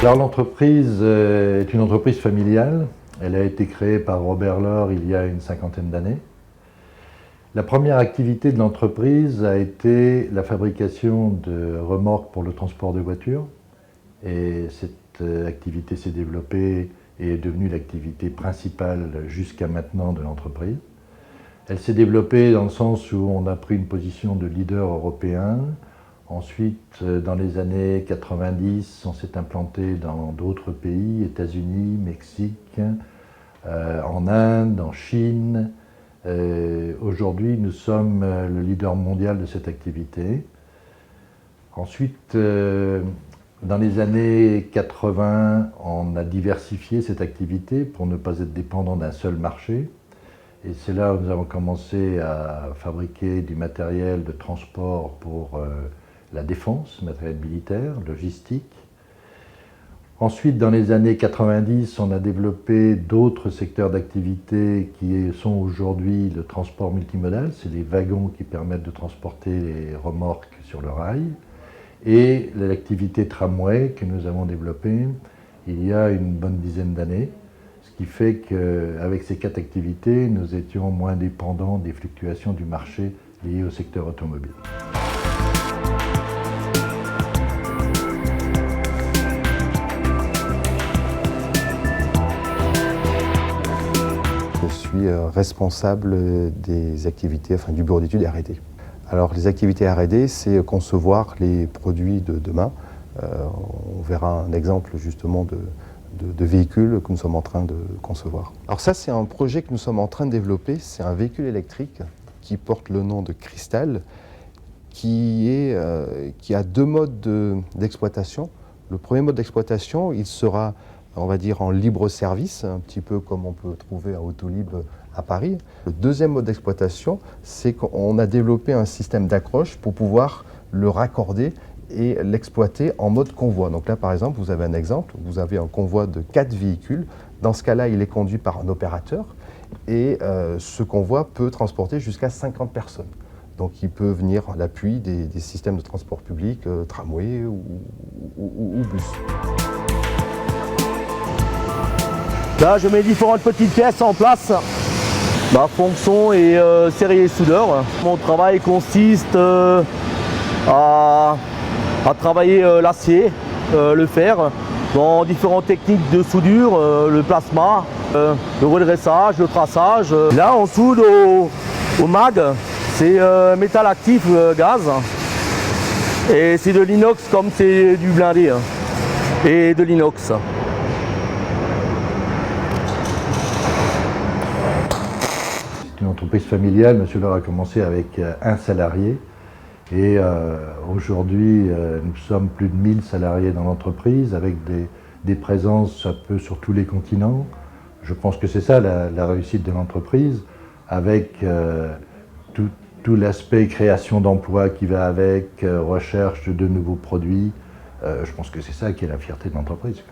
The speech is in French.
Alors l'entreprise est une entreprise familiale. Elle a été créée par Robert Laure il y a une cinquantaine d'années. La première activité de l'entreprise a été la fabrication de remorques pour le transport de voitures. Et cette activité s'est développée et est devenue l'activité principale jusqu'à maintenant de l'entreprise. Elle s'est développée dans le sens où on a pris une position de leader européen. Ensuite, dans les années 90, on s'est implanté dans d'autres pays, États-Unis, Mexique, en Inde, en Chine. Aujourd'hui, nous sommes le leader mondial de cette activité. Ensuite, dans les années 80, on a diversifié cette activité pour ne pas être dépendant d'un seul marché. Et c'est là où nous avons commencé à fabriquer du matériel de transport pour la défense, matériel militaire, logistique. Ensuite, dans les années 90, on a développé d'autres secteurs d'activité qui sont aujourd'hui le transport multimodal. C'est les wagons qui permettent de transporter les remorques sur le rail. Et l'activité tramway que nous avons développée il y a une bonne dizaine d'années. Ce qui fait qu'avec ces 4 activités, nous étions moins dépendants des fluctuations du marché liées au secteur automobile. Je suis responsable des activités, du bureau d'études R&D. Alors les activités R&D, c'est concevoir les produits de demain. On verra un exemple justement de véhicules que nous sommes en train de concevoir. Alors ça, c'est un projet que nous sommes en train de développer. C'est un véhicule électrique qui porte le nom de Cristal, qui a 2 modes d'exploitation. Le premier mode d'exploitation, il sera, on va dire, en libre service, un petit peu comme on peut trouver à Autolib à Paris. Le deuxième mode d'exploitation, c'est qu'on a développé un système d'accroche pour pouvoir le raccorder et l'exploiter en mode convoi. Donc là, par exemple, vous avez un exemple, vous avez un convoi de 4 véhicules. Dans ce cas-là, il est conduit par un opérateur et ce convoi peut transporter jusqu'à 50 personnes. Donc il peut venir à l'appui des systèmes de transport public, tramway ou bus. Là, je mets différentes petites pièces en place. Fonction et serrurier soudeur. Mon travail consiste à travailler l'acier, le fer, dans différentes techniques de soudure, le plasma, le redressage, le traçage. Là, on soude au mag, c'est métal actif gaz. Et c'est de l'inox comme c'est du blindé. Et de l'inox. Une entreprise familiale, M. Laure a commencé avec 1 salarié et aujourd'hui nous sommes plus de 1000 salariés dans l'entreprise avec des présences un peu sur tous les continents. Je pense que c'est ça la réussite de l'entreprise avec tout l'aspect création d'emplois qui va avec, recherche de nouveaux produits. Je pense que c'est ça qui est la fierté de l'entreprise.